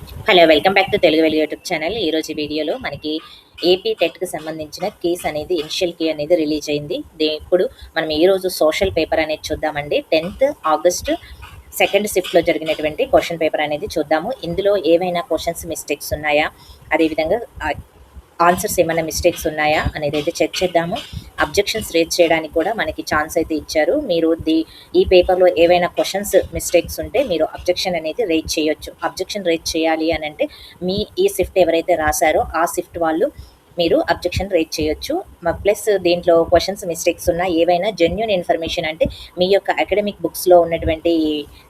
Hello, welcome back to Telugu వెలుగు YouTube channel. ఈరోజు వీడియోలో మనకి ఏపీ టెట్కి సంబంధించిన కేస్ అనేది ఇనిషియల్ కీ అనేది రిలీజ్ అయింది. ఇప్పుడు మనం ఈరోజు సోషల్ పేపర్ అనేది చూద్దామండి. 10th ఆగస్టు సెకండ్ షిఫ్ట్లో జరిగినటువంటి క్వశ్చన్ పేపర్ అనేది చూద్దాము. ఇందులో ఏవైనా క్వశ్చన్స్ మిస్టేక్స్ ఉన్నాయా, అదేవిధంగా ఆన్సర్స్ ఏమైనా మిస్టేక్స్ ఉన్నాయా అనేది అయితే చెక్ చేద్దాము. అబ్జెక్షన్స్ రేజ్ చేయడానికి కూడా మనకి ఛాన్స్ అయితే ఇచ్చారు. మీరు ఈ పేపర్లో ఏవైనా క్వశ్చన్స్ మిస్టేక్స్ ఉంటే మీరు అబ్జెక్షన్ అనేది రేజ్ చేయొచ్చు. అబ్జెక్షన్ రేజ్ చేయాలి అని అంటే ఈ షిఫ్ట్ ఎవరైతే రాశారో ఆ షిఫ్ట్ వాళ్ళు మీరు అబ్జెక్షన్ రేజ్ చేయొచ్చు. ప్లస్ దీంట్లో క్వశ్చన్స్ మిస్టేక్స్ ఉన్న ఏవైనా జెన్యూన్ ఇన్ఫర్మేషన్ అంటే మీ యొక్క అకాడమిక్ బుక్స్లో ఉన్నటువంటి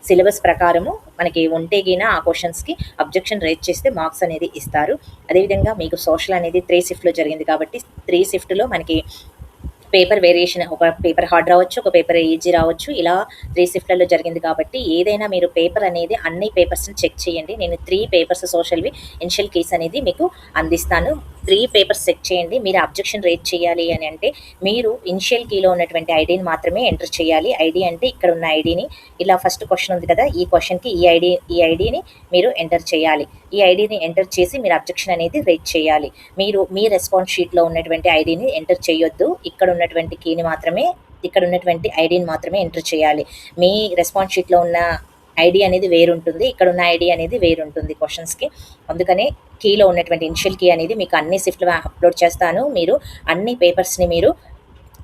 సిలబస్ ప్రకారము మనకి ఉంటే గిన ఆ క్వశ్చన్స్కి అబ్జెక్షన్ రేజ్ చేస్తే మార్క్స్ అనేది ఇస్తారు. అదేవిధంగా మీకు సోషల్ అనేది 3 షిఫ్ట్లో జరిగింది కాబట్టి 3 షిఫ్ట్లో మనకి పేపర్ వేరియేషన్, ఒక పేపర్ హార్డ్ రావచ్చు, ఒక పేపర్ ఈజీ రావచ్చు. ఇలా 3 షిఫ్ట్లలో జరిగింది కాబట్టి ఏదైనా మీరు పేపర్ అనేది అన్ని పేపర్స్ని చెక్ చేయండి. నేను 3 పేపర్స్ సోషల్వి ఇనిషియల్ కేస్ అనేది మీకు అందిస్తాను. 3 పేపర్స్ చెక్ చేయండి. మీరు అబ్జెక్షన్ రేజ్ చేయాలి అని అంటే మీరు ఇనిషియల్ కీలో ఉన్నటువంటి ఐడిని మాత్రమే ఎంటర్ చేయాలి. ఐడి అంటే ఇక్కడ ఉన్న ఐడిని, ఇలా ఫస్ట్ క్వశ్చన్ ఉంది కదా, ఈ క్వశ్చన్కి ఈ ఐడిని మీరు ఎంటర్ చేయాలి. ఈ ఐడిని ఎంటర్ చేసి మీరు అబ్జెక్షన్ అనేది రేజ్ చేయాలి. మీరు మీ రెస్పాన్స్ షీట్లో ఉన్నటువంటి ఐడిని ఎంటర్ చేయొద్దు. ఇక్కడ ఉన్నటువంటి కీని మాత్రమే, ఇక్కడ ఉన్నటువంటి ఐడిని మాత్రమే ఎంటర్ చేయాలి. మీ రెస్పాన్స్ షీట్లో ఉన్న ఐడి అనేది వేరుంటుంది, ఇక్కడ ఉన్న ఐడి అనేది వేరుంటుంది క్వశ్చన్స్కి. అందుకనే కీలో ఉన్నటువంటి ఇనిషియల్ కీ అనేది మీకు అన్ని షిఫ్ట్లు అప్లోడ్ చేస్తాను. మీరు అన్ని పేపర్స్ని మీరు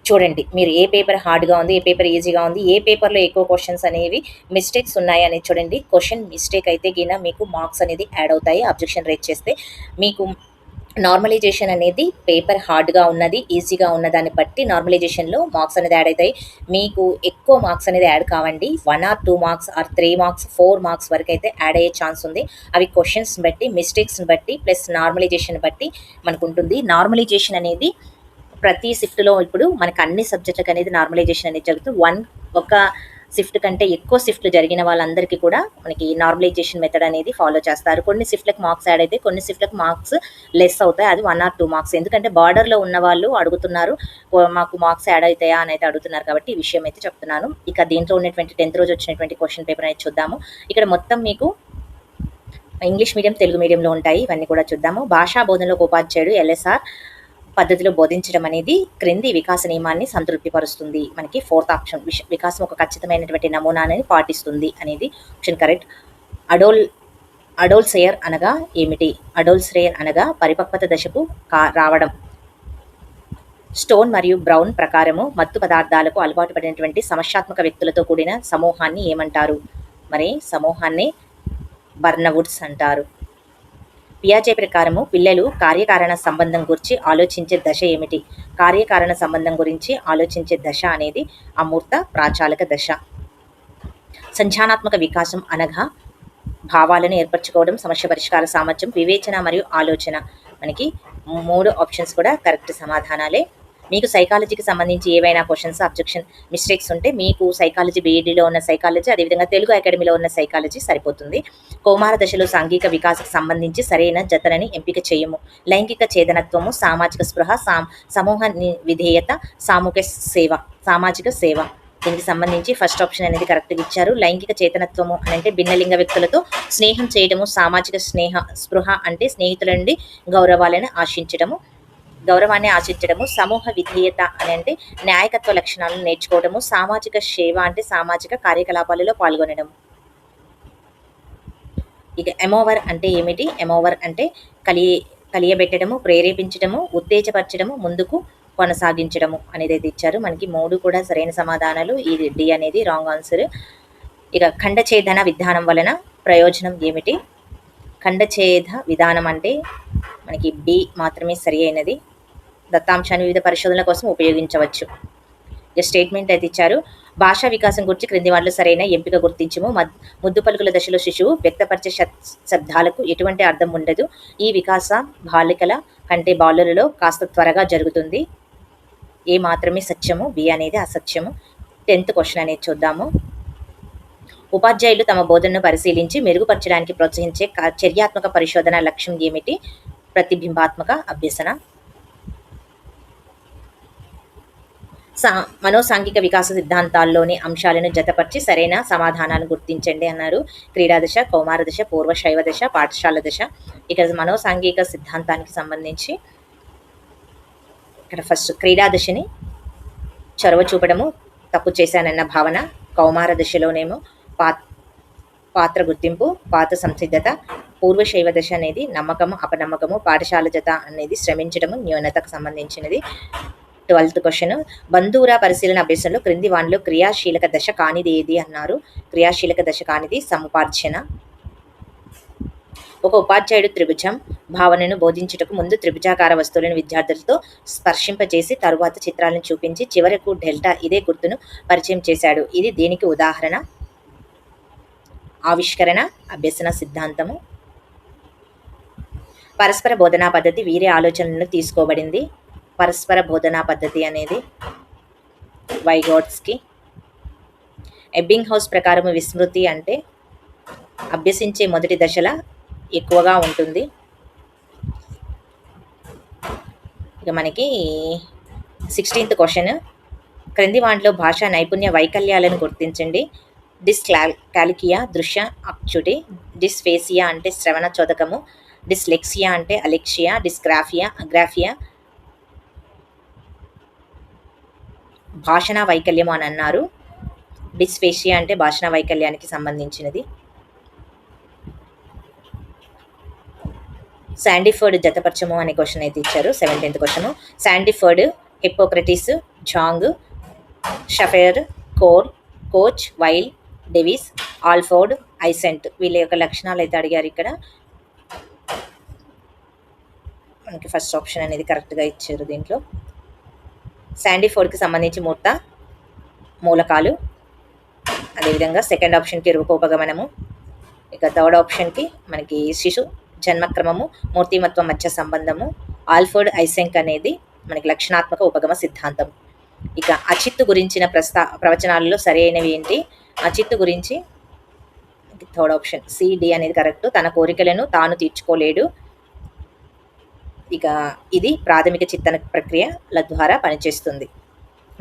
చూడండి. మీరు ఏ పేపర్ హార్డ్గా ఉంది, ఏ పేపర్ ఈజీగా ఉంది, ఏ పేపర్లో ఎక్కువ క్వశ్చన్స్ అనేవి మిస్టేక్స్ ఉన్నాయి అనేది చూడండి. క్వశ్చన్ మిస్టేక్ అయితే గిన మీకు మార్క్స్ అనేది యాడ్ అవుతాయి అబ్జెక్షన్ రేజ్ చేస్తే. మీకు నార్మలైజేషన్ అనేది పేపర్ హార్డ్గా ఉన్నది, ఈజీగా ఉన్న దాన్ని బట్టి నార్మలైజేషన్లో మార్క్స్ అనేది యాడ్ అవుతాయి. మీకు ఎక్కువ మార్క్స్ అనేది యాడ్ కావండి. 1 or 2 marks or 3 marks 4 marks వరకు అయితే యాడ్ అయ్యే ఛాన్స్ ఉంది. అవి క్వశ్చన్స్ బట్టి, మిస్టేక్స్ని బట్టి, ప్లస్ నార్మలైజేషన్ బట్టి మనకు ఉంటుంది. నార్మలైజేషన్ అనేది ప్రతి షిఫ్ట్లో ఇప్పుడు మనకు అన్ని సబ్జెక్టులకు అనేది నార్మలైజేషన్ అనేది జరుగుతుంది. ఒక షిఫ్ట్ కంటే ఎక్కువ షిఫ్ట్లు జరిగిన వాళ్ళందరికీ కూడా మనకి నార్మలైజేషన్ మెథడ్ అనేది ఫాలో చేస్తారు. కొన్ని షిఫ్ట్లకు మార్క్స్ యాడ్ అయితే, కొన్ని షిఫ్ట్లకు మార్క్స్ లెస్ అవుతాయి. అది 1 or 2 మార్క్స్. ఎందుకంటే బార్డర్లో ఉన్న వాళ్ళు అడుగుతున్నారు, మాకు మార్క్స్ యాడ్ అవుతాయా అని అయితే అడుగుతున్నారు కాబట్టి ఈ విషయం అయితే చెప్తున్నాను. ఇక దీంట్లో ఉన్నటువంటి 10th రోజు వచ్చినటువంటి క్వశ్చన్ పేపర్ అనేది చూద్దాము. ఇక్కడ మొత్తం మీకు ఇంగ్లీష్ మీడియం, తెలుగు మీడియంలో ఉంటాయి. ఇవన్నీ కూడా చూద్దాము. భాషా బోధనలో ఉపాధ్యాయుడు ఎల్ఎస్ఆర్ పద్ధతిలో బోధించడం అనేది క్రింది వికాస నియమాన్ని సంతృప్తిపరుస్తుంది. మనకి 4th ఆప్షన్, వికాసం ఒక ఖచ్చితమైనటువంటి నమూనాని పాటిస్తుంది అనేది ఆప్షన్ కరెక్ట్. అడోల్సెయర్ అనగా ఏమిటి? అడోల్సెయర్ అనగా పరిపక్వత దశకు రావడం. స్టోన్ మరియు బ్రౌన్ ప్రకారము మత్తు పదార్థాలకు అలవాటు పడినటువంటి సమస్యాత్మక వ్యక్తులతో కూడిన సమూహాన్ని ఏమంటారు? మరి సమూహాన్ని బర్నవుడ్స్ అంటారు. పియాజే ప్రకారము పిల్లలు కార్యకారణ సంబంధం గురించి ఆలోచించే దశ ఏమిటి? కార్యకారణ సంబంధం గురించి ఆలోచించే దశ అనేది అమూర్త ప్రాచాలక దశ. సంజ్ఞానాత్మక వికాసం అనగా భావాలను ఏర్పరచుకోవడం, సమస్య పరిష్కార సామర్థ్యం, వివేచన మరియు ఆలోచన. మనకి 3 ఆప్షన్స్ కూడా కరెక్ట్ సమాధానాలే. మీకు సైకాలజీకి సంబంధించి ఏవైనా క్వశ్చన్స్, అబ్జెక్షన్, మిస్టేక్స్ ఉంటే మీకు సైకాలజీ బీఈడీలో ఉన్న సైకాలజీ, అదేవిధంగా తెలుగు అకాడమీలో ఉన్న సైకాలజీ సరిపోతుంది. కౌమార దశలో సాంఘిక వికాసకు సంబంధించి సరైన జతలని ఎంపిక చేయము. లైంగిక చేదనత్వము, సామాజిక స్పృహ, సమూహ విధేయత, సామాజిక సేవ. దీనికి సంబంధించి ఫస్ట్ ఆప్షన్ అనేది కరెక్ట్గా ఇచ్చారు. లైంగిక చేతనత్వము అని అంటే భిన్నలింగ వ్యక్తులతో స్నేహం చేయడము, సామాజిక స్పృహ అంటే స్నేహితుల నుండి గౌరవాన్ని ఆశించడము, సమూహ విధేయత అని అంటే న్యాయకత్వ లక్షణాలను నేర్చుకోవడము, సామాజిక సేవ అంటే సామాజిక కార్యకలాపాలలో పాల్గొనడం. ఇక ఎమోవర్ అంటే ఏమిటి? ఎమోవర్ అంటే కలియబెట్టడము, ప్రేరేపించడము, ఉత్తేజపరచడము, ముందుకు కొనసాగించడము అనేది అయితే ఇచ్చారు. మనకి 3 కూడా సరైన సమాధానాలు. ఇది డి అనేది రాంగ్ ఆన్సర్. ఇక ఖండఛేదన విధానం వలన ప్రయోజనం ఏమిటి? ఖండఛేద విధానం అంటే మనకి బి మాత్రమే సరి అయినది. దత్తాంశాన్ని వివిధ పరిశోధనల కోసం ఉపయోగించవచ్చు. ఇక స్టేట్మెంట్ అయితే ఇచ్చారు. భాషా వికాసం గురించి క్రింది వాటిలో సరైన ఎంపిక గుర్తించము. ముద్దు పలుకుల దశలో శిశువు వ్యక్తపరిచే శబ్దాలకు ఎటువంటి అర్థం ఉండదు. ఈ వికాస బాలికల కంటే బాలులలో కాస్త త్వరగా జరుగుతుంది. ఏ మాత్రమే సత్యము, బి అనేది అసత్యము. 10th క్వశ్చన్ అనేది చూద్దాము. ఉపాధ్యాయులు తమ బోధనను పరిశీలించి మెరుగుపరచడానికి ప్రోత్సహించే చర్యాత్మక పరిశోధన లక్ష్యం ఏమిటి? ప్రతిబింబాత్మక అభ్యసన. సా మనోసాంఘిక వికాస సిద్ధాంతాల్లోని అంశాలను జతపరిచి సరైన సమాధానాన్ని గుర్తించండి అన్నారు. క్రీడా దశ, కౌమార దశ, పూర్వ శైవ దశ, పాఠశాల దశ. ఇక్కడ మనోసాంఘిక సిద్ధాంతానికి సంబంధించి ఇక్కడ ఫస్ట్ క్రీడా దశని చొరవ చూపడము, తప్పు చేశానన్న భావన. కౌమార దశలోనేమో పాత్ర గుర్తింపు, పాత సంసిద్ధత. పూర్వశైవ దశ అనేది నమ్మకము, అపనమ్మకము. పాఠశాల జత అనేది శ్రమించడము, న్యూనతకు సంబంధించినది. 12th క్వశ్చన్, బంధూరా పరిశీలన అభ్యాసంలో క్రింది వానిలో క్రియాశీలక దశ కానిది ఏది అన్నారు. క్రియాశీలక దశ కానిది సముపార్జన. ఒక ఉపాధ్యాయుడు త్రిభుజం భావనను బోధించుటకు ముందు త్రిభుజాకార వస్తువులను విద్యార్థులతో స్పర్శింపజేసి తరువాత చిత్రాలను చూపించి చివరకు డెల్టా ఇదే గుర్తును పరిచయం చేశాడు. ఇది దేనికి ఉదాహరణ? ఆవిష్కరణ, అభ్యసన సిద్ధాంతము. పరస్పర బోధనా పద్ధతి వీరి ఆలోచనలను తీసుకోబడింది. పరస్పర బోధనా పద్ధతి అనేది వైగోట్స్కి. ఎబ్బింగ్ హౌస్ ప్రకారం విస్మృతి అంటే అభ్యసించే మొదటి దశల ఎక్కువగా ఉంటుంది. ఇక మనకి 16th క్వశ్చన్, క్రింది వాటిలో భాషా నైపుణ్య వైకల్యాలను గుర్తించండి. డిస్కాల్కియా దృశ్య అచ్యుటి, డిస్ఫేసియా అంటే శ్రవణ చోదకము, డిస్లెక్సియా అంటే అలెక్సియా, డిస్గ్రాఫియా అగ్రాఫియా భాషణ వైకల్యము అని అన్నారు. డిస్ఫేషియా అంటే భాషణ వైకల్యానికి సంబంధించినది. శాండీఫర్డ్ జతపరచము అనే క్వశ్చన్ అయితే ఇచ్చారు. 17th question, Sandiford, Hippocrates, Jung, Shafer, Koch, Weil, Davis, Alford, Eysenck వీళ్ళ యొక్క లక్షణాలు అయితే అడిగారు. ఇక్కడ మనకి ఫస్ట్ ఆప్షన్ అనేది కరెక్ట్గా ఇచ్చారు. దీంట్లో శాండీఫోర్డ్కి సంబంధించి మూలకాలు, అదేవిధంగా సెకండ్ ఆప్షన్కి రూపోపగమనము, ఇక థర్డ్ ఆప్షన్కి మనకి శిశు జన్మక్రమము, మూర్తిమత్వం మధ్య సంబంధము. ఆల్ఫోర్డ్ ఐసెంక్ అనేది మనకి లక్షణాత్మక ఉపగమ సిద్ధాంతం. ఇక అచిత్తు గురించిన ప్రవచనాలలో సరైనవి ఏంటి? అచిత్తు గురించి థర్డ్ ఆప్షన్ సిడి అనేది కరెక్ట్. తన కోరికలను తాను తీర్చుకోలేడు. ఇక ఇది ప్రాథమిక చిత్తన ప్రక్రియల ద్వారా పనిచేస్తుంది.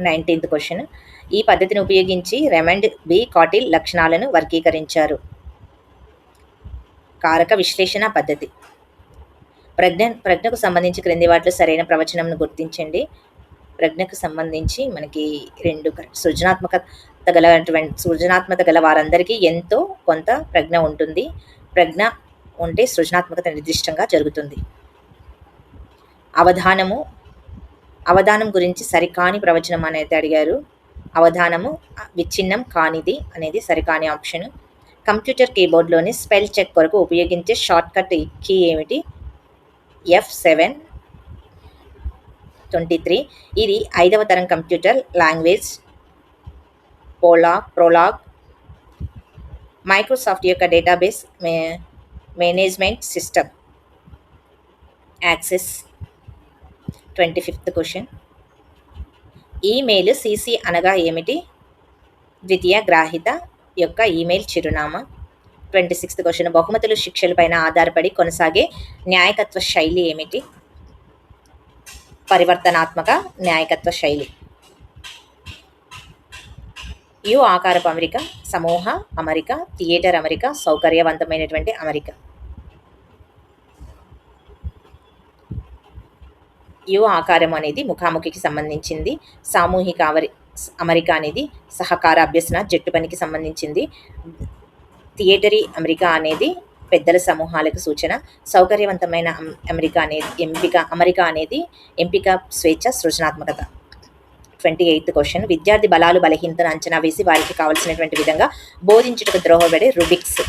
19th క్వశ్చన్, ఈ పద్ధతిని ఉపయోగించి రెమండ్ బి కాటిల్ లక్షణాలను వర్గీకరించారు. కారక విశ్లేషణ పద్ధతి. ప్రజ్ఞకు సంబంధించి క్రింది వాటిలో సరైన ప్రవచనంను గుర్తించండి. ప్రజ్ఞకు సంబంధించి మనకి 2 సృజనాత్మకత గల వారందరికీ ఎంతో కొంత ప్రజ్ఞ ఉంటుంది. ప్రజ్ఞ ఉంటే సృజనాత్మకత నిర్దిష్టంగా జరుగుతుంది. అవధానం గురించి సరికాని ప్రవచనం అనేది అడిగారు. అవధానము విచ్ఛిన్నం కానిది అనేది సరికాని ఆప్షన్. కంప్యూటర్ కీబోర్డ్లోని స్పెల్ చెక్ కొరకు ఉపయోగించే షార్ట్కట్ కీ ఏమిటి? F723. ఇది 5వ తరం కంప్యూటర్ లాంగ్వేజ్. ప్రోలాగ్ మైక్రోసాఫ్ట్ యొక్క database management system. Access. 25th question, email CC అనగా ఏమిటి? ద్వితీయ గ్రాహిత యొక్క ఈమెయిల్ చిరునామా. 26th క్వశ్చన్, బహుమతులు శిక్షలపైన ఆధారపడి కొనసాగే న్యాయకత్వ శైలి ఏమిటి? పరివర్తనాత్మక న్యాయకత్వ శైలి. యు ఆకారపు అమరిక, సమూహ అమరిక, థియేటర్ అమరిక, సౌకర్యవంతమైనటువంటి అమరిక. యు ఆకారం అనేది ముఖాముఖికి సంబంధించింది. సామూహిక అమరిక అనేది సహకార అభ్యసన జట్టు పనికి సంబంధించింది. థియేటరీ అమరిక అనేది పెద్దల సమూహాలకు సూచన. సౌకర్యవంతమైన అమరిక అనేది ఎంపిక, స్వేచ్ఛ, సృజనాత్మకత. 28th క్వశ్చన్, విద్యార్థి బలాలు బలహీనతను అంచనా వేసి వారికి కావలసినటువంటి విధంగా బోధించుటకు ద్రోహపడే రుబిక్స్.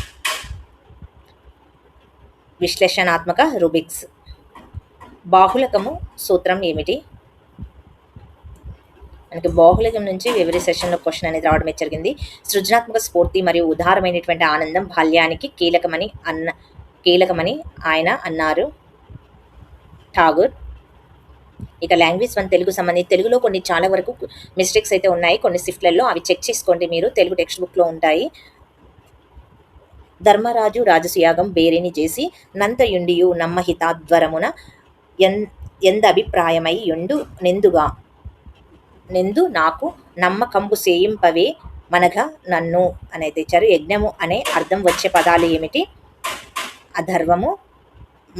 విశ్లేషణాత్మక రుబిక్స్. బాహుళకము సూత్రం ఏమిటి? మనకి బాహుళకం నుంచి ఎవరి సెషన్లో క్వశ్చన్ అనేది రావడం జరిగింది. సృజనాత్మక స్ఫూర్తి మరియు ఉదారమైనటువంటి ఆనందం బాల్యానికి కీలకమని ఆయన అన్నారు. ఠాగూర్. ఇక లాంగ్వేజ్ 1 తెలుగు సంబంధించి తెలుగులో కొన్ని చాలా వరకు మిస్టేక్స్ అయితే ఉన్నాయి. కొన్ని షిఫ్ట్లలో అవి చెక్ చేసుకోండి మీరు, తెలుగు టెక్స్ట్ బుక్లో ఉంటాయి. ధర్మరాజు రాజసుయాగం బేరిని చేసి నంతయుండియు నమ్మహితాధ్వరమున ఎందభిప్రాయమై యుండు నెందుగా నెందు నాకు నమ్మకంబు సేయింపవే మనగా నన్ను అనేది ఇచ్చారు. యజ్ఞము అనే అర్థం వచ్చే పదాలు ఏమిటి? అధర్వము,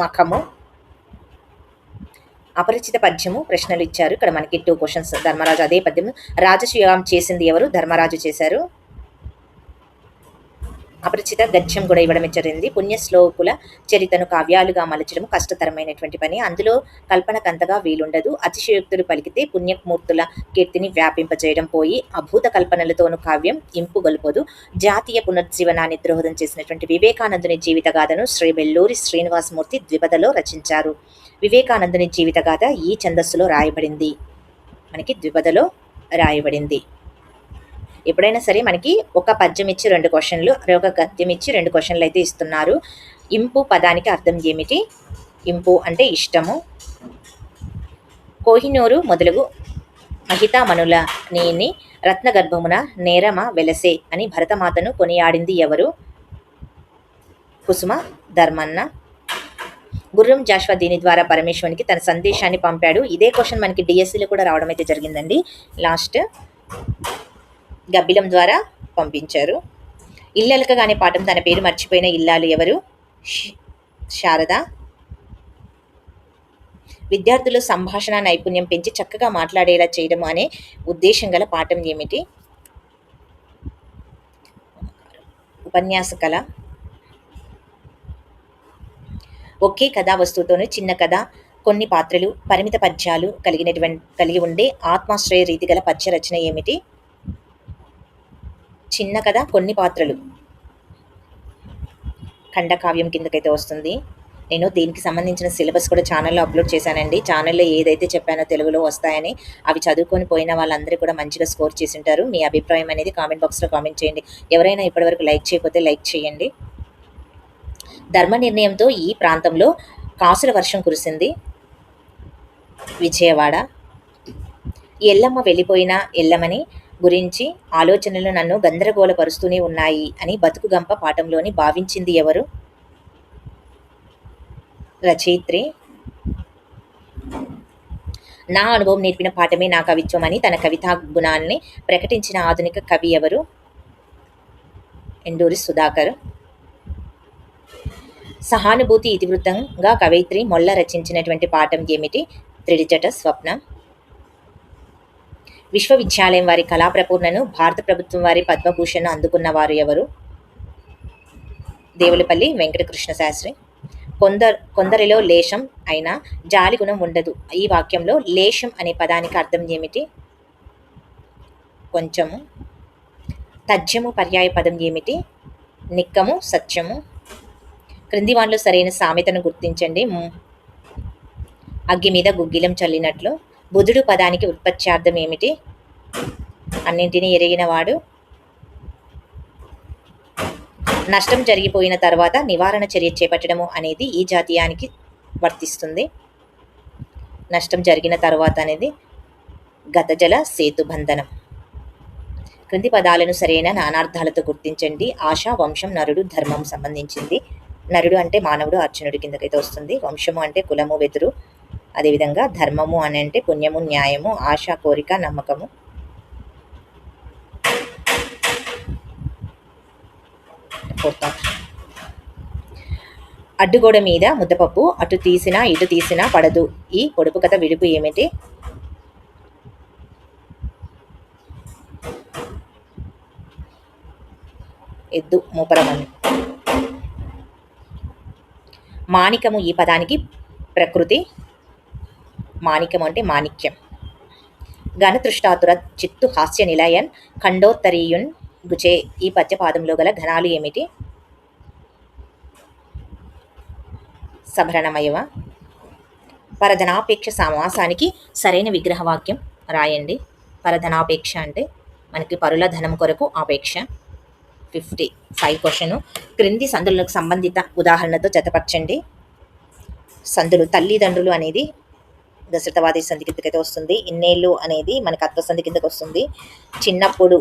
మఖము, అపరిచిత పద్యము ప్రశ్నలు ఇచ్చారు. ఇక్కడ మనకి 2 క్వశ్చన్స్. ధర్మరాజు అదే పద్యము. రాజసూయం చేసింది ఎవరు? ధర్మరాజు చేశారు. అపరిచిత గద్యం కూడా ఇవ్వడం జరిగింది. పుణ్యశ్లోకుల చరితను కావ్యాలుగా మలచడం కష్టతరమైనటువంటి పని. అందులో కల్పనకంతగా వీలుండదు. అతిశయోక్తులు పలికితే పుణ్యమూర్తుల కీర్తిని వ్యాపింపజేయడం పోయి అభూత కల్పనలతోనూ కావ్యం ఇంపు గొలుపదు. జాతీయ పునర్జీవనాన్ని ద్రోహదం చేసినటువంటి వివేకానందుని జీవితగాథను శ్రీ బెల్లూరి శ్రీనివాసమూర్తి ద్విపదలో రచించారు. వివేకానందుని జీవితగాథ ఈ ఛందస్సులో రాయబడింది. మనకి ద్విపదలో రాయబడింది. ఎప్పుడైనా సరే మనకి ఒక పద్యం ఇచ్చి 2 క్వశ్చన్లు, ఒక గద్యం ఇచ్చి 2 క్వశ్చన్లు అయితే ఇస్తున్నారు. ఇంపు పదానికి అర్థం ఏమిటి? ఇంపు అంటే ఇష్టము. కోహినూరు మొదలగు మహితామణుల నేని రత్నగర్భమున నేరమ వెలసే అని భరతమాతను కొనియాడింది ఎవరు? కుసుమ ధర్మన్న. గుర్రం జాషువా దీని ద్వారా పరమేశ్వరునికి తన సందేశాన్ని పంపాడు. ఇదే క్వశ్చన్ మనకి డిఎస్సిలో కూడా రావడం అయితే జరిగిందండి. లాస్ట్ గబ్బిలం ద్వారా పంపించారు. ఇల్లలకగానే పాఠం తన పేరు మర్చిపోయిన ఇల్లాలు ఎవరు? శారద. విద్యార్థులు సంభాషణ నైపుణ్యం పెంచి చక్కగా మాట్లాడేలా చేయడం అనే ఉద్దేశం గల పాఠం ఏమిటి? ఉపన్యాస కళ. ఒకే కథా వస్తువుతోనూ చిన్న కథ, కొన్ని పాత్రలు, పరిమిత పద్యాలు కలిగి ఉండే ఆత్మాశ్రయ రీతి గల పద్య రచన ఏమిటి? చిన్న కథ, కొన్ని పాత్రలు, ఖండకావ్యం కిందకైతే వస్తుంది. నేను దీనికి సంబంధించిన సిలబస్ కూడా ఛానల్లో అప్లోడ్ చేశానండి. ఛానల్లో ఏదైతే చెప్పానో తెలుగులో వస్తాయని అవి చదువుకొని పోయిన వాళ్ళందరూ కూడా మంచిగా స్కోర్ చేసి ఉంటారు. మీ అభిప్రాయం అనేది కామెంట్ బాక్స్లో కామెంట్ చేయండి. ఎవరైనా ఇప్పటివరకు లైక్ చేయకపోతే లైక్ చేయండి. ధర్మ నిర్ణయంతో ఈ ప్రాంతంలో కాసుల వర్షం కురిసింది. విజయవాడ. ఎల్లమ్మ వెళ్ళిపోయిన ఎల్లమ్మని గురించి ఆలోచనలు నన్ను గందరగోళపరుస్తూనే ఉన్నాయి అని బతుకు గంప పాఠంలోని భావించింది ఎవరు? రచయిత్రి. నా అనుభవం నేర్పిన పాఠమే నా కవిత్వం అని తన కవితా గుణాన్ని ప్రకటించిన ఆధునిక కవి ఎవరు? ఎండూరి సుధాకర్. సహానుభూతి ఇతివృత్తంగా కవయిత్రి మొల్ల రచించినటువంటి పాఠం ఏమిటి? త్రిడిజట స్వప్నం. విశ్వవిద్యాలయం వారి కళాప్రపూర్ణను భారత ప్రభుత్వం వారి పద్మభూషణ్ అందుకున్న వారు ఎవరు? దేవులపల్లి వెంకటకృష్ణ శాస్త్రి. కొందరిలో లేశం అయినా జాలి గుణం ఉండదు. ఈ వాక్యంలో లేశం అనే పదానికి అర్థం ఏమిటి? కొంచెము. తథ్యము పర్యాయ పదం ఏమిటి? నిక్కము, సత్యము. క్రింది వానిలో సరైన సామెతను గుర్తించండి. అగ్గి మీద గుగ్గిలం చల్లినట్లు. బుధుడు పదానికి ఉత్పత్త్యార్థం ఏమిటి? అన్నింటినీ ఎరిగినవాడు. నష్టం జరిగిపోయిన తర్వాత నివారణ చర్య చేపట్టడము అనేది ఈ జాతీయానికి వర్తిస్తుంది. నష్టం జరిగిన తర్వాత అనేది గతజల సేతుబంధనం. క్రింది పదాలను సరైన నానార్థాలతో గుర్తించండి. ఆశ, వంశం, నరుడు, ధర్మం సంబంధించింది. నరుడు అంటే మానవుడు, అర్జునుడి కిందకైతే వస్తుంది. వంశము అంటే కులము, వెతురు. అదేవిధంగా ధర్మము అని అంటే పుణ్యము, న్యాయము. ఆశ, కోరిక, నమ్మకము. అడ్డుగోడ మీద ముద్దపప్పు అటు తీసినా ఇటు తీసినా పడదు. ఈ పొడుపు కథ విడుపు ఏమిటి? ఎద్దు మూపరమని. మాణికము ఈ పదానికి ప్రకృతి. మాణిక్యం అంటే మాణిక్యం. ఘనతృష్టాతుర చిత్తు హాస్య నిలయన్ ఖండోత్తరీయున్ గుచే ఈ పద్యపాదంలో గల ఘనాలు ఏమిటి? సభరణమయవ. పరధనాపేక్ష సమాసానికి సరైన విగ్రహవాక్యం రాయండి. పరధనాపేక్ష అంటే మనకి పరుల ధనం కొరకు ఆపేక్ష. 55 క్వశ్చన్. క్రింది సందులకు సంబంధిత ఉదాహరణతో జతపరచండి. సందులు. తల్లిదండ్రులు అనేది దశరథవాది సంధి కిందకైతే వస్తుంది. ఇన్నేళ్ళు అనేది మనకు అత్వసంధి కిందకి వస్తుంది. చిన్నప్పుడు.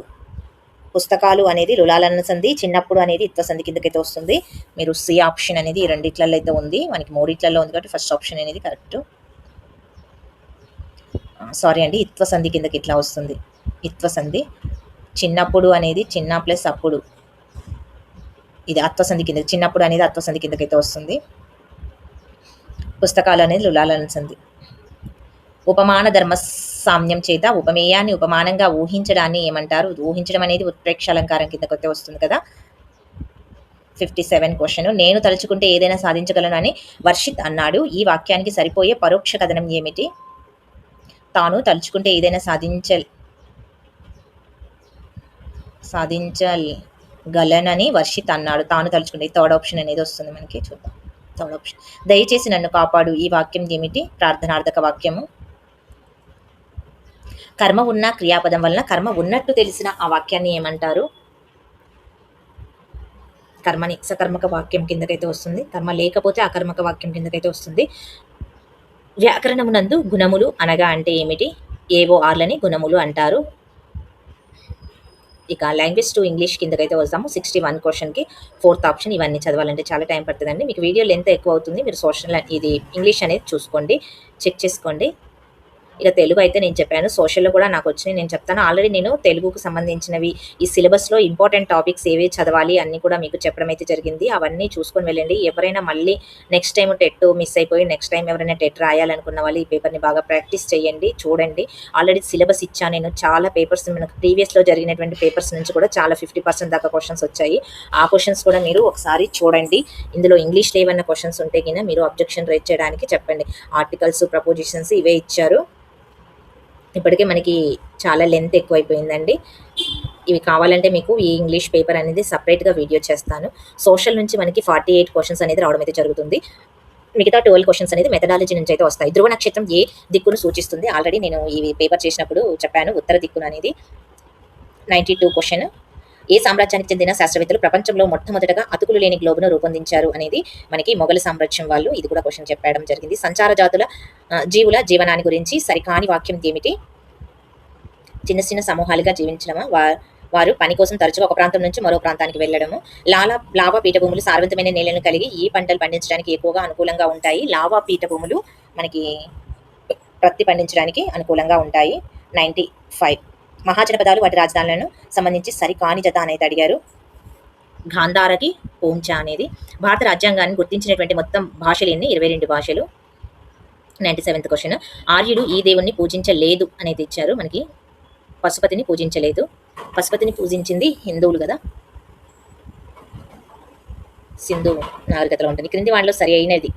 పుస్తకాలు అనేది లులాలన్న సంధి. చిన్నప్పుడు అనేది ఇత్వసంధి కిందకైతే వస్తుంది. మీరు సి ఆప్షన్ అనేది ఈ రెండిట్లలో అయితే ఉంది. మనకి మూడిట్లలో ఉంది కాబట్టి ఫస్ట్ ఆప్షన్ అనేది కరెక్ట్. సారీ అండి, ఇత్వ సంధి కిందకి ఇట్లా వస్తుంది. ఇత్వ సంధి చిన్నప్పుడు అనేది చిన్న ప్లస్ అప్పుడు, ఇది అత్వసంధి కింద, చిన్నప్పుడు అనేది అత్వసంధి కిందకైతే వస్తుంది. పుస్తకాలు అనేది లులాలన సంధి. ఉపమాన ధర్మ సామ్యం చేత ఉపమేయాన్ని ఉపమానంగా ఊహించడాన్ని ఏమంటారు? ఊహించడం అనేది ఉత్ప్రేక్ష అలంకారం కిందకైతే వస్తుంది కదా. 57 క్వశ్చన్. నేను తలుచుకుంటే ఏదైనా సాధించగలను అని వర్షిత్ అన్నాడు. ఈ వాక్యానికి సరిపోయే పరోక్ష కథనం ఏమిటి? తాను తలుచుకుంటే ఏదైనా సాధించగలనని వర్షిత్ అన్నాడు. తాను తలుచుకుంటే థర్డ్ ఆప్షన్ అనేది వస్తుంది మనకి. చూద్దాం థర్డ్ ఆప్షన్. దయచేసి నన్ను కాపాడు, ఈ వాక్యం ఏమిటి? ప్రార్థనార్థక వాక్యము. కర్మ ఉన్న క్రియాపదం వలన కర్మ ఉన్నట్టు తెలిసిన ఆ వాక్యాన్ని ఏమంటారు? కర్మని సకర్మక వాక్యం కిందకైతే వస్తుంది. కర్మ లేకపోతే అకర్మక వాక్యం కిందకైతే వస్తుంది. వ్యాకరణమునందు గుణములు అనగా అంటే ఏమిటి? ఏవో ఆర్లని గుణములు అంటారు. ఇక లాంగ్వేజ్ టు ఇంగ్లీష్ కిందకైతే వస్తాము. 61 క్వశ్చన్కి ఫోర్త్ ఆప్షన్. ఇవన్నీ చదవాలంటే చాలా టైం పడుతుందండి. మీకు వీడియో లెంత్ ఎక్కువ అవుతుంది. మీరు సోషల్ ఇది ఇంగ్లీష్ అనేది చూసుకోండి, చెక్ చేసుకోండి. ఇక తెలుగు అయితే నేను చెప్పాను, సోషల్లో కూడా నాకు వచ్చినాయి, నేను చెప్తాను. ఆల్రెడీ నేను తెలుగుకు సంబంధించినవి ఈ సిలబస్లో ఇంపార్టెంట్ టాపిక్స్ ఏవి చదవాలి అన్నీ కూడా మీకు చెప్పడం అయితే జరిగింది. అవన్నీ చూసుకొని వెళ్ళండి. ఎవరైనా మళ్ళీ నెక్స్ట్ టైం టెట్ మిస్ అయిపోయి నెక్స్ట్ టైం ఎవరైనా టెట్ రాయాలనుకున్న వాళ్ళు ఈ పేపర్ని బాగా ప్రాక్టీస్ చేయండి, చూడండి. ఆల్రెడీ సిలబస్ ఇచ్చాను నేను. చాలా పేపర్స్ మనకు ప్రీవియస్లో జరిగినటువంటి పేపర్స్ నుంచి కూడా చాలా 50% దాకా క్వశ్చన్స్ వచ్చాయి. ఆ క్వశ్చన్స్ కూడా మీరు ఒకసారి చూడండి. ఇందులో ఇంగ్లీష్లో ఏమైనా క్వశ్చన్స్ ఉంటే కింద మీరు అబ్జెక్షన్ రేజ్ చేయడానికి చెప్పండి. ఆర్టికల్స్, ప్రపోజిషన్స్ ఇవే ఇచ్చారు. ఇప్పటికే మనకి చాలా లెంత్ ఎక్కువైపోయిందండి. ఇవి కావాలంటే మీకు ఈ ఇంగ్లీష్ పేపర్ అనేది సపరేట్గా వీడియో చేస్తాను. సోషల్ నుంచి మనకి 48 క్వశ్చన్స్ అనేది రావడం అయితే జరుగుతుంది. మిగతా 12 క్వశ్చన్స్ అనేది మెథడాలజీ నుంచి అయితే వస్తాయి. ధ్రువ నక్షత్రం ఏ దిక్కును సూచిస్తుంది? ఆల్రెడీ నేను ఈ పేపర్ చేసినప్పుడు చెప్పాను, ఉత్తర దిక్కును అనేది. 92 క్వశ్చన్. ఏ సామ్రాజ్యానికి చెందిన శాస్త్రవేత్తలు ప్రపంచంలో మొట్టమొదటగా అతుకులు లేని గ్లోబును రూపొందించారు అనేది మనకి మొఘల్ సామ్రాజ్యం వాళ్ళు. ఇది కూడా క్వశ్చన్ చెప్పడం జరిగింది. సంచార జాతుల జీవుల జీవనాన్ని గురించి సరికాని వాక్యం ఏమిటి? చిన్న చిన్న సమూహాలుగా జీవించడమా, వారు పని కోసం తరచుగా ఒక ప్రాంతం నుంచి మరో ప్రాంతానికి వెళ్ళడము. లావా పీఠభూములు సారవంతమైన నేలను కలిగి ఈ పంటలు పండించడానికి ఎక్కువగా అనుకూలంగా ఉంటాయి. లావా పీఠభూములు మనకి ప్రత్తి పండించడానికి అనుకూలంగా ఉంటాయి. 95. మహాజనపదాలు వాటి రాజధానులను సంబంధించి సరికాని జత అనేది అడిగారు. గాంధారకి పోంచా అనేది. భారత రాజ్యాంగాన్ని గుర్తించినటువంటి మొత్తం భాషలు ఎన్ని? 22 భాషలు. 97th question. ఆర్యుడు ఈ దేవుణ్ణి పూజించలేదు అనేది ఇచ్చారు మనకి. పశుపతిని పూజించలేదు. పశుపతిని పూజించింది హిందువులు కదా. సింధు నాగరికతలో ఉంటుంది. క్రింది వాటిలో సరి అయినది.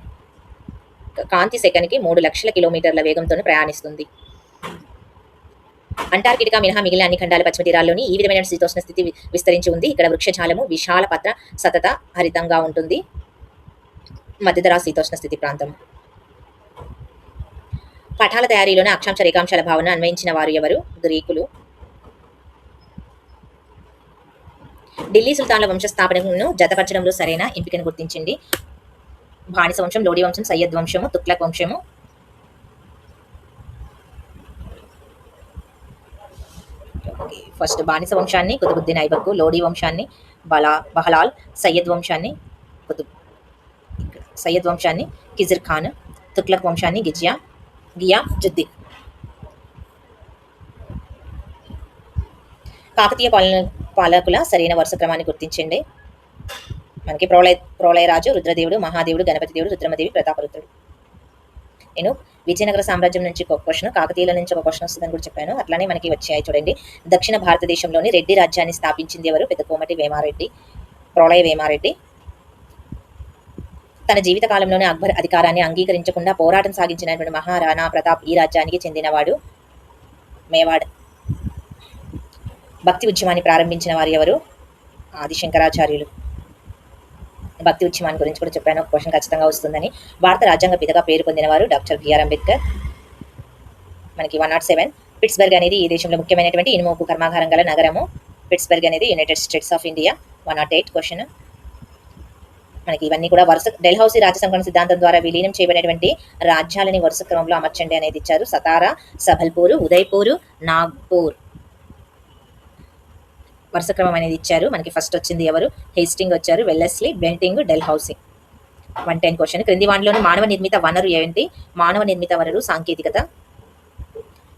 కాంతి సెకన్కి 3 లక్షల కిలోమీటర్ల వేగంతో ప్రయాణిస్తుంది. అంటార్కిటికా మినహా మిగిలిన అన్ని ఖండాల పశ్చిమ తీరాల్లోని ఈ విధమైన శీతోష్ణ స్థితి విస్తరించి ఉంది. ఇక్కడ వృక్షజాలము విశాల పత్ర సతత హరితంగా ఉంటుంది. మధ్యధరా శీతోష్ణ స్థితి ప్రాంతం. పటాల తయారీలోనే అక్షాంశ రేఖాంశాల భావన అన్వయించిన వారు ఎవరు? గ్రీకులు. ఢిల్లీ సుల్తాన్ల వంశస్థాపనను జతపరచడంలో సరైన ఎంపికను గుర్తించండి. బానిస వంశం, లోడి వంశం, సయ్యద్ వంశము, తుగ్లక్ వంశము. ఫస్ట్ బానిస వంశాన్ని కుతుబుద్దీన్ ఐబక్, లోడి వంశాన్ని బహలాల్, సయ్యద్ వంశాన్ని కిజిర్ ఖాన్, తుగ్లక్ వంశాన్ని గియాజుద్దీన్. కాకతీయ పాలకుల సరైన వరుస క్రమాన్ని గుర్తించండి. మనకి ప్రోలయరాజు, రుద్రదేవుడు, మహాదేవుడు, గణపతి దేవుడు, రుద్రమదేవి, ప్రతాపరుద్రుడు. నేను విజయనగర సామ్రాజ్యం నుంచి ఒక క్వశ్చన్, కాకతీయుల నుంచి ఒక క్వశ్చన్ వస్తుందని కూడా చెప్పాను. అట్లానే మనకి వచ్చాయి చూడండి. దక్షిణ భారతదేశంలోని రెడ్డి రాజ్యాన్ని స్థాపించింది ఎవరు? పెద్దకోమటి వేమారెడ్డి, ప్రోలయ వేమారెడ్డి. తన జీవిత కాలంలోనే అక్బర్ అధికారాన్ని అంగీకరించకుండా పోరాటం సాగించినటువంటి మహారాణా ప్రతాప్ ఈ రాజ్యానికి చెందినవాడు. మేవాడ్. భక్తి ఉద్యమాన్ని ప్రారంభించిన వారు ఎవరు? ఆదిశంకరాచార్యులు. భక్తి ఉద్యమాన్ని గురించి కూడా చెప్పాను, ఒక క్వశ్చన్ ఖచ్చితంగా వస్తుందని. భారత రాజ్యాంగ పితగా పేరు పొందినవారు డాక్టర్ బిఆర్ అంబేద్కర్. మనకి 107. పిట్స్బర్గ్ అనేది ఈ దేశంలో ముఖ్యమైనటువంటి ఇనుము కర్మాగారం గల నగరము. పిట్స్బర్గ్ అనేది United states of India. 108 question. మనకి ఇవన్నీ కూడా వరుస డెల్హౌసీ రాజ్య సంకలన సిద్ధాంతం ద్వారా విలీనం చేయబడినటువంటి రాజ్యాలని వరుస క్రమంలో అమర్చండి అనేది ఇచ్చారు. సతారా, సబల్పూర్, ఉదయ్పూర్, నాగ్పూర్. వరుస క్రమం అనేది ఇచ్చారు. మనకి ఫస్ట్ వచ్చింది ఎవరు? హేస్టింగ్ వచ్చారు, వెల్లెస్లీ, బెంటింగ్, డెల్హౌసీ. 110 క్వశ్చన్. క్రింది వాటిలోని మానవ నిర్మిత వనరు ఏంటి? మానవ నిర్మిత వనరు సాంకేతికత.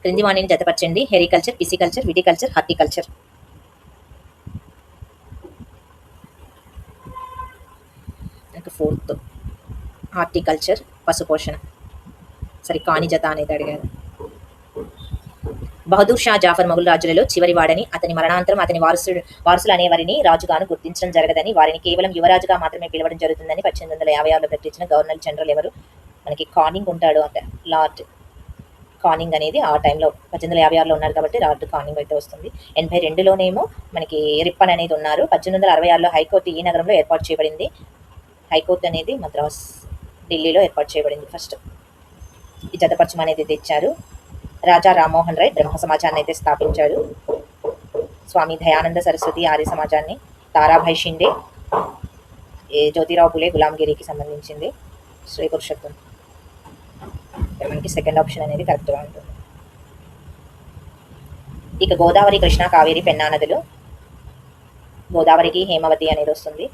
క్రింది వాణిని జతపరచండి. హెరికల్చర్, పిసికల్చర్, విటికల్చర్, హార్టికల్చర్. ఇంకా ఫోర్త్ హార్టికల్చర్, పశుపోషణ. సరే, కాని జత అనేది అడిగాను. బహదూర్ షా జాఫర్ మొఘల్ రాజులలో చివరి వాడని, అతని మరణాంతరం అతని వారసులు అనేవారిని రాజుగాను గుర్తించడం జరగదని, వారిని కేవలం యువరాజుగా మాత్రమే పిలవడం జరుగుతుందని 1856లో ప్రకటించిన గవర్నర్ జనరల్ ఎవరు? మనకి కానింగ్ ఉంటాడు అంటే లార్డ్ కానింగ్ అనేది ఆ టైంలో 1856లో ఉన్నారు కాబట్టి లార్డ్ కానింగ్ అయితే వస్తుంది. 82లోనేమో మనకి రిప్పన్ అనేది ఉన్నారు. 1866లో హైకోర్టు ఈ నగరంలో ఏర్పాటు చేయబడింది. హైకోర్టు అనేది మద్రాస్, ఢిల్లీలో ఏర్పాటు చేయబడింది ఫస్ట్. ఈ జతపరచం అనేది తెచ్చారు. రాజా రామ్మోహన్ రాయ్ బ్రహ్మ సమాజాన్ని అయితే స్థాపించాడు. స్వామి దయానంద సరస్వతి ఆర్య సమాజాన్ని, తారాభాయ్ షిండే జ్యోతిరావు పులే గులాంగిరికి సంబంధించింది. శ్రీ పురుషోత్తం మనకి సెకండ్ ఆప్షన్ అనేది కరెక్ట్గా ఉంటుంది. ఇక గోదావరి, కృష్ణా, కావేరి, పెన్నా నదులు. గోదావరికి హేమవతి అనేది వస్తుంది.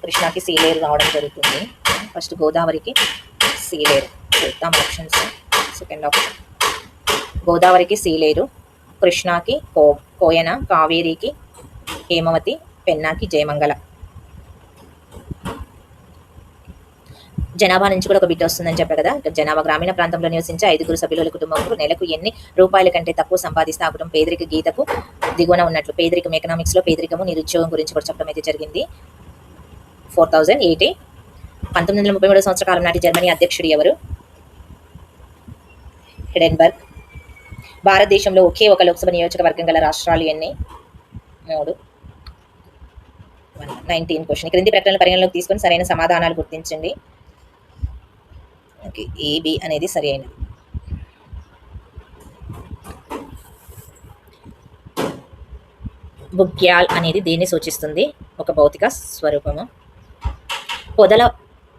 కృష్ణాకి సీలేరు రావడం జరుగుతుంది. ఫస్ట్ గోదావరికి సీలేరు చూద్దాం ఆప్షన్స్. సెకండ్ ఆప్షన్ గోదావరికి సీలేరు, కృష్ణాకి కోయన, కావేరికి హేమవతి, పెన్నాకి జయమంగళ. జనాభా నుంచి కూడా ఒక బిట్ వస్తుందని చెప్పారు కదా. జనాభా గ్రామీణ ప్రాంతంలో నివసించే 5 సభ్యుల కుటుంబంలో నెలకు ఎన్ని రూపాయల కంటే తక్కువ సంపాదిస్తే ఆ కుటుంబం పేదరిక గీతకు దిగువన ఉన్నట్లు. పేదరికం ఎకనామిక్స్లో పేదరికము, నిరుద్యోగం గురించి కూడా చెప్పడం అయితే జరిగింది. 4080. 1933 సంవత్సర కాలం నాటి జర్మనీ అధ్యక్షుడు ఎవరు? హిడెన్బర్గ్. భారతదేశంలో ఒకే ఒక లోక్సభ నియోజకవర్గం గల రాష్ట్రాలు ఎన్ని? 3. 19 క్వశ్చన్. క్రింది ప్రకటనలు పరిగణలోకి తీసుకొని సరైన సమాధానాలు గుర్తించండి. ఓకే, ఏబి అనేది సరి అయినది. బుగ్యాల్ అనేది దేన్ని సూచిస్తుంది? ఒక భౌతిక స్వరూపము. పొదల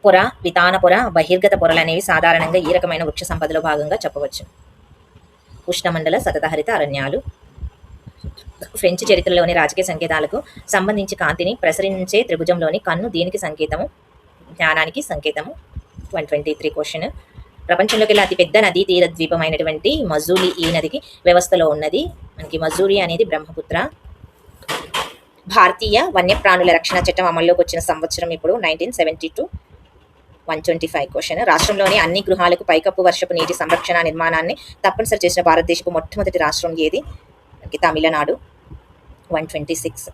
పొర, వితాన పొర, బహిర్గత పొరలు అనేవి సాధారణంగా ఈ రకమైన వృక్ష సంపదలో భాగంగా చెప్పవచ్చు. ఉష్ణమండల సతతహరిత అరణ్యాలు. ఫ్రెంచ్ చరిత్రలోని రాజకీయ సంకేతాలకు సంబంధించి కాంతిని ప్రసరించే త్రిభుజంలోని కన్ను దీనికి సంకేతము? జ్ఞానానికి సంకేతము. 123 క్వశ్చన్. ప్రపంచంలోకి అతిపెద్ద నదీ తీర ద్వీపమైనటువంటి మజూలి ఈ నదికి వ్యవస్థలో ఉన్నది. మనకి మజూలి అనేది బ్రహ్మపుత్ర. భారతీయ వన్యప్రాణుల రక్షణ చట్టం అమల్లోకి వచ్చిన సంవత్సరం ఇప్పుడు 1972. 125 క్వశ్చన్. రాష్ట్రంలోని అన్ని గృహాలకు పైకప్పు వర్షపు నీటి సంరక్షణ నిర్మాణాన్ని తప్పనిసరి చేసిన భారతదేశపు మొట్టమొదటి రాష్ట్రం ఏది? తమిళనాడు. 126.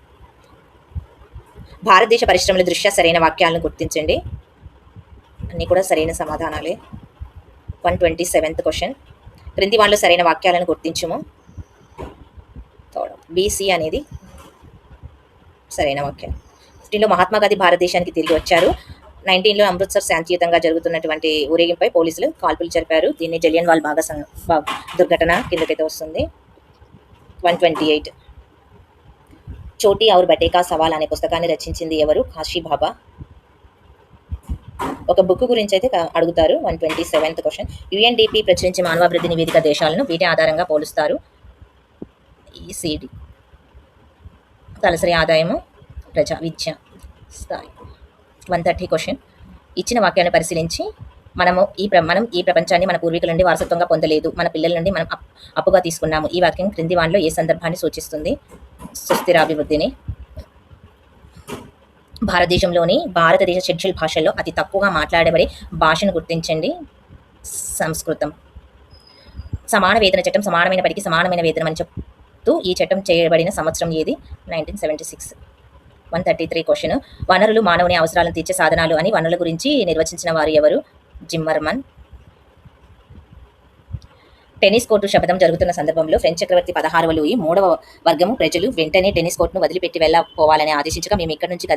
భారతదేశ పరిశ్రమల దృష్ట్యా సరైన వాక్యాలను గుర్తించండి. అన్నీ కూడా సరైన సమాధానాలే. 127th question. క్రింది వాళ్ళు సరైన వాక్యాలను గుర్తించుము. బీసీ అనేది సరైన వాక్యం. 15లో మహాత్మా గాంధీ భారతదేశానికి తిరిగి వచ్చారు. 19లో అమృత్సర్ శాంతియుతంగా జరుగుతున్నటువంటి ఊరేగింపై పోలీసులు కాల్పులు జరిపారు. దీన్ని జలియన్ వాల్ బాగ్ దుర్ఘటన కిందకైతే వస్తుంది. 128. చోటీ ఔర్ బటేకా సవాల్ అనే పుస్తకాన్ని రచించింది ఎవరు? కాశీ బాబా. ఒక బుక్ గురించి అయితే అడుగుతారు. 127th question. యుఎన్డిపి ప్రచురించే మానవాభివృద్ధి నివేదిక దేశాలను వీటి ఆధారంగా పోలుస్తారు. ఈసీడీ. తలసరి ఆదాయము, ప్రజా విద్య స్థాయి. 130 క్వశ్చన్. ఇచ్చిన వాక్యాన్ని పరిశీలించి మనం ఈ ప్రపంచాన్ని మన పూర్వీకుల నుండి వారసత్వంగా పొందలేదు, మన పిల్లల నుండి మనం అప్పుగా తీసుకున్నాము. ఈ వాక్యం క్రింది వానిలో ఏ సందర్భాన్ని సూచిస్తుంది? సుస్థిరాభివృద్ధిని. భారతదేశ షెడ్యూల్ భాషల్లో అతి తక్కువగా మాట్లాడబడే భాషను గుర్తించండి. సంస్కృతం. సమాన వేతన చట్టం సమానమైన పనికి సమానమైన వేతనం అని చెప్తూ ఈ చట్టం చేయబడిన సంవత్సరం ఏది? 1976. 133 క్వశ్చన్. వనరులు మానవుని అవసరాలను తీర్చే సాధనాలు అని వనరుల గురించి నిర్వచించిన వారు ఎవరు? జిమ్మర్మన్. టెన్నిస్ కోర్టు శపథం జరుగుతున్న సందర్భంలో ఫ్రెంచ్ చక్రవర్తి 16వ లూయి 3వ వర్గము ప్రజలు వెంటనే టెన్నిస్ కోర్టును వదిలిపెట్టి వెళ్ళిపోవాలని ఆదేశించగా మేము ఇక్కడి నుంచి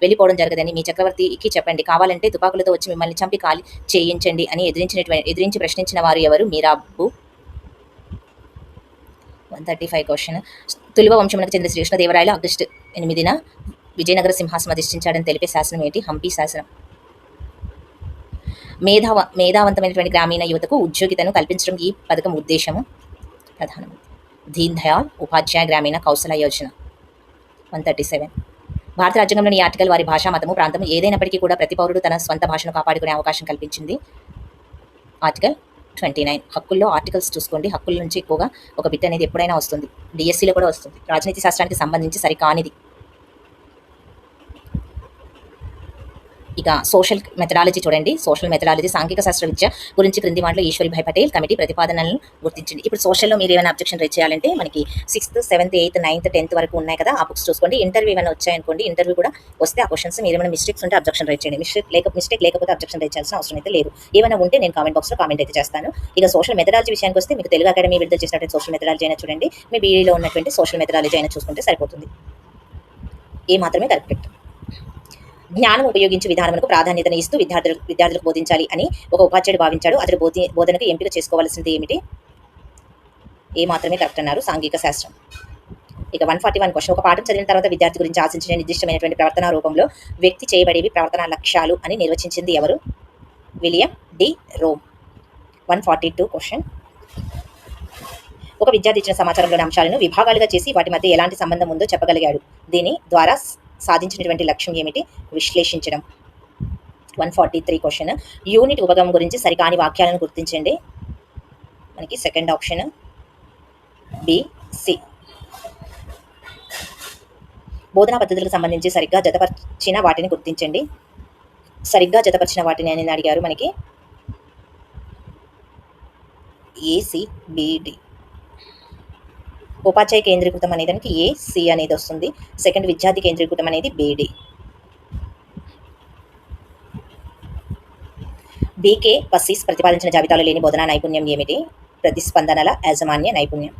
వెళ్ళిపోవడం జరగదని మీ చక్రవర్తికి చెప్పండి, కావాలంటే తుపాకులతో వచ్చి మిమ్మల్ని చంపి ఖాళీ చేయించండి అని ఎదిరించి ప్రశ్నించిన వారు ఎవరు? మీరాబు. 135 క్వశ్చన్. తులువ వంశమునకు చెందిన శ్రీకృష్ణదేవరాయలు ఆగస్టు 8న విజయనగర సింహాసనం అధిష్ఠించాడని తెలిపే శాసనం ఏంటి? హంపి శాసనం. మేధావంతమైనటువంటి గ్రామీణ యువతకు ఉద్యోగితను కల్పించడం ఈ పథకం ఉద్దేశము? ప్రధానమంత్రి దీన్ దయాళ్ ఉపాధ్యాయ గ్రామీణ కౌశల యోజన. 137. భారత రాజ్యాంగంలోని ఈ ఆర్టికల్ వారి భాషా, మతము, ప్రాంతము ఏదైనప్పటికీ కూడా ప్రతి పౌరుడు తన స్వంత భాషను కాపాడుకునే అవకాశం కల్పించింది. ఆర్టికల్ 29 హక్కుల్లో ఆర్టికల్స్ చూసుకోండి. హక్కుల నుంచి ఎక్కువగా ఒక బిట్ అనేది ఎప్పుడైనా వస్తుంది. డిఎస్సిలో కూడా వస్తుంది. రాజనీతి శాస్త్రానికి సంబంధించి సరికానిది. ఇక సోషల్ మెథడాలజీ చూడండి. సోషల్ మెథడాలజీ సాంఘిక శాస్త్ర విద్య గురించి క్రింది వాటిలో ఈశ్వరీభాయ్ పటేల్ కమిటీ ప్రతిపాదనలను గుర్తించండి. ఇప్పుడు సోషల్లో మీరు ఏమైనా అబ్జెక్షన్ రేజ్ చేయాలంటే మనకి 6th, 7th, 8th, 9th, 10th వరకు ఉన్నాయి కదా, ఆ బుక్స్ చూసుకోండి. ఇంటర్వ్యూ ఏమైనా వచ్చాయనుకోండి, ఇంటర్వ్యూ కూడా వస్తే ఆ క్వశ్చన్స్ మీరు ఏమైనా మిస్టేక్స్ ఉంటే అబ్జెక్షన్ రేజ్ చేయండి. మిస్టేక్ లేకపోతే అబ్జెక్షన్ రేజ్ చేయాల్సిన అవసరం అయితే లేదు. ఏమైనా ఉంటే నేను కామెంట్ బాక్స్లో కామెంట్ అయితే చేస్తాను. ఇక సోషల్ మెథడాలజీ విషయానికి వస్తే మీకు తెలుగు అకాడమీ విడుదల చేసినటువంటి సోషల్ మెథడాలజీ అయినా చూడండి, మీ బీఈడీలో ఉన్నటువంటి సోషల్ మెథడాలజీ అయినా చూసుకుంటే సరిపోతుంది. ఏ మాత్రమే కరెక్ట్. జ్ఞానం ఉపయోగించే విధానములకు ప్రాధాన్యతను ఇస్తూ విద్యార్థులకు బోధించాలి అని ఒక ఉపాధ్యాయుడు భావించాడు. అతడి బోధనకు ఎంపిక చేసుకోవాల్సింది ఏమిటి? ఏ మాత్రమే కరెక్ట్ అన్నారు. సాంఘిక శాస్త్రం. ఇక 141 క్వశ్చన్. ఒక పాఠం చదివిన తర్వాత విద్యార్థి గురించి ఆశించిన నిర్దిష్టమైనటువంటి ప్రవర్తన రూపంలో వ్యక్తి చేయబడేవి ప్రవర్తన లక్ష్యాలు అని నిర్వచించింది ఎవరు? William D Rome. 142 క్వశ్చన్. ఒక విద్యార్థి ఇచ్చిన సమాచారంలోని అంశాలను విభాగాలుగా చేసి వాటి మధ్య ఎలాంటి సంబంధం ఉందో చెప్పగలిగాడు. దీని ద్వారా సాధించినటువంటి లక్ష్యం ఏమిటి? విశ్లేషించడం. 143 క్వశ్చన్. యూనిట్ ఉపగమం గురించి సరికాని వాక్యాలను గుర్తించండి. మనకి సెకండ్ ఆప్షన్ బి, సి. బోధనా పద్ధతులకు సంబంధించి సరిగ్గా జతపరిచిన వాటిని గుర్తించండి. సరిగ్గా జతపరిచిన వాటిని అని అడిగారు. మనకి ఏసిబిడి. ఉపాధ్యాయ కేంద్రీకృతం అనేది దానికి ఏ, సి అనేది వస్తుంది. సెకండ్ విద్యార్థి కేంద్రీకృతం అనేది బిడి. బీకే పస్సీస్ ప్రతిపాదించిన జాబితాలో లేని బోధనా నైపుణ్యం ఏమిటి? ప్రతిస్పందనల యాజమాన్య నైపుణ్యం.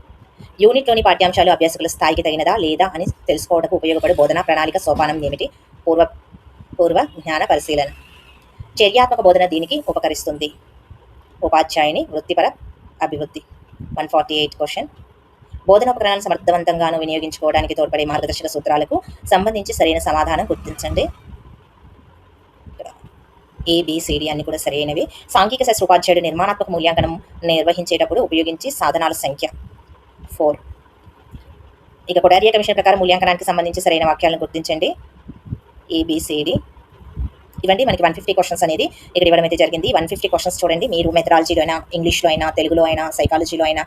యూనిట్లోని పాఠ్యాంశాలు అభ్యాసకుల స్థాయికి తగినదా లేదా అని తెలుసుకోవడానికి ఉపయోగపడే బోధనా ప్రణాళిక సోపానం ఏమిటి? పూర్వ జ్ఞాన పరిశీలన. చర్యాత్మక బోధన దీనికి ఉపకరిస్తుంది. ఉపాధ్యాయుని వృత్తిపర అభివృద్ధి. 148 క్వశ్చన్. బోధనోపకరణాలను సమర్థవంతంగాను వినియోగించుకోవడానికి తోడ్పడే మార్గదర్శక సూత్రాలకు సంబంధించి సరైన సమాధానం గుర్తించండి. ఏబిసిడి అన్ని కూడా సరైనవి. సాంఘిక శాస్త్ర ఉపాధ్యాయుడు నిర్మాణాత్మక మూల్యాంకనం నిర్వహించేటప్పుడు ఉపయోగించి సాధనాల సంఖ్య 4. ఇక కొడారియా కమిషన్ ప్రకారం మూల్యాంకనానికి సంబంధించి సరైన వాక్యాలను గుర్తించండి. ఏబిసిడి. ఇవన్నీ మనకి 150 క్వశ్చన్స్ అనేది ఇక్కడ ఇవ్వడం అయితే జరిగింది. 150 క్వశ్చన్స్ చూడండి. మీరు మెథడాలజీలో అయినా, ఇంగ్లీష్లో అయినా, తెలుగులో అయినా, సైకాలజీలో అయినా,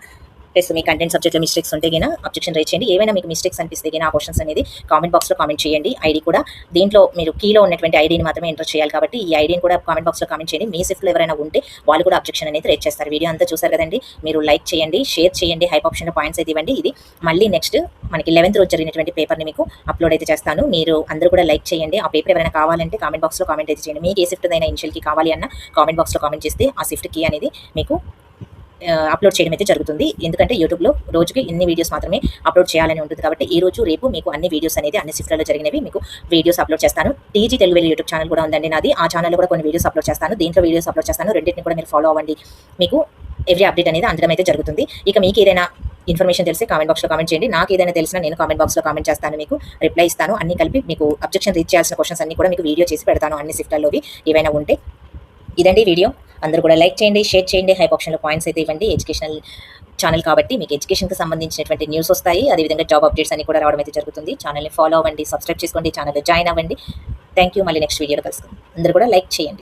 ప్లస్ మీ కంటెంట్ సబ్జెక్ట్లో మిస్టేక్స్ ఉంటే గిన అబ్జెక్షన్ రేజ్ చేయండి. ఏమైనా మీకు మిస్టేక్స్ అనిపిస్తే గిన ఆ క్వశ్చన్స్ అనేది కామెంట్ బాక్స్లో కామెంట్ చేయండి. ఐడి కూడా దీంట్లో మీరు కీలో ఉన్నటువంటి ఐడిని మాత్రమే ఎంటర్ చేయాలి కాబట్టి ఈ ఐడిని కూడా కామెంట్ బాక్స్లో కామెంట్ చేయండి. మీ సిఫ్ట్లో ఎవరైనా ఉంటే వాళ్ళు కూడా అబ్జెక్షన్ అనేది రేజ్ చేస్తారు. వీడియో అంతా చూసారు కదండి. మీరు లైక్ చేయండి, షేర్ చేయండి, హైప్ ఆప్షన్లో పాయింట్స్ అయితే ఇవ్వండి. ఇది మళ్ళీ నెక్స్ట్ మనకి 11th రోజు జరిగినటువంటి పేపర్ని మీకు అప్లోడ్ అయితే చేస్తాను. మీరు అందరూ కూడా లైక్ చేయండి. ఆ పేపర్ ఎవరైనా కావాలంటే కామెంట్ బాక్స్లో కామెంట్ అయితే చేయండి. మీకు ఏ షిఫ్ట్ అయినా ఇనిషియల్కి కావాలి అన్న కామెంట్ బాక్స్లో కామెంట్ చేస్తే ఆ షిఫ్ట్ కీ అనేది మీకు అప్లోడ్ చేయడం అయితే జరుగుతుంది. ఎందుకంటే యూట్యూబ్లో రోజుకి ఇన్ని వీడియోస్ మాత్రమే అప్లోడ్ చేయాలని ఉంటుంది కాబట్టి ఈ రోజు రేపు మీకు అన్ని వీడియోస్ అనేది అన్ని షిఫ్ట్లలో జరిగినవి మీకు వీడియోస్ అప్లోడ్ చేస్తాను. టీజీ తెలుగు యూట్యూబ్ ఛానల్ కూడా ఉందండి నాది. ఆ ఛానల్లో కూడా కొన్ని వీడియోస్ అప్లోడ్ చేస్తాను. దీంట్లో వీడియోస్ అప్లోడ్ చేస్తాను. రెండింటిని కూడా మీరు ఫాలో అవ్వండి. మీకు ఎవ్రీ అప్డేట్ అనేది అందడం అయితే జరుగుతుంది. ఇక మీకు ఏదైనా ఇన్ఫర్మేషన్ తెలిసి కామెంట్ బాక్స్లో కామెంట్ చేయండి. నాకు ఏదైనా తెలిసినా నేను కామెంట్ బాక్స్లో కామెంట్ చేస్తాను. మీకు రిప్లై ఇస్తాను. అన్ని కలిపి మీకు అబ్జెక్షన్ రీచ్ చేయాల్సిన క్వశ్చన్స్ అన్ని కూడా మీకు వీడియో చేసి పెడతాను. అన్ని షిఫ్ట్లలోవి ఏవైనా ఉంటే. ఇదండి వీడియో. అందరూ కూడా లైక్ చేయండి, షేర్ చేయండి, హైప్ ఆప్షన్లో పాయింట్స్ అయితే ఇవ్వండి. ఎడ్యుకేషనల్ ఛానల్ కాబట్టి మీకు ఎడ్యుకేషన్కి సంబంధించినటువంటి న్యూస్ వస్తాయి. అదేవిధంగా జాబ్ అప్డేట్స్ అన్ని కూడా రావడం అయితే జరుగుతుంది. ఛానల్ని ఫాలో అవ్వండి, సబ్స్క్రైబ్ చేసుకోండి, ఛానల్లో జాయిన్ అవ్వండి. Thank you. మళ్ళీ నెక్స్ట్ వీడియోలో కలుసుకుందాం. అందరూ కూడా లైక్ చేయండి.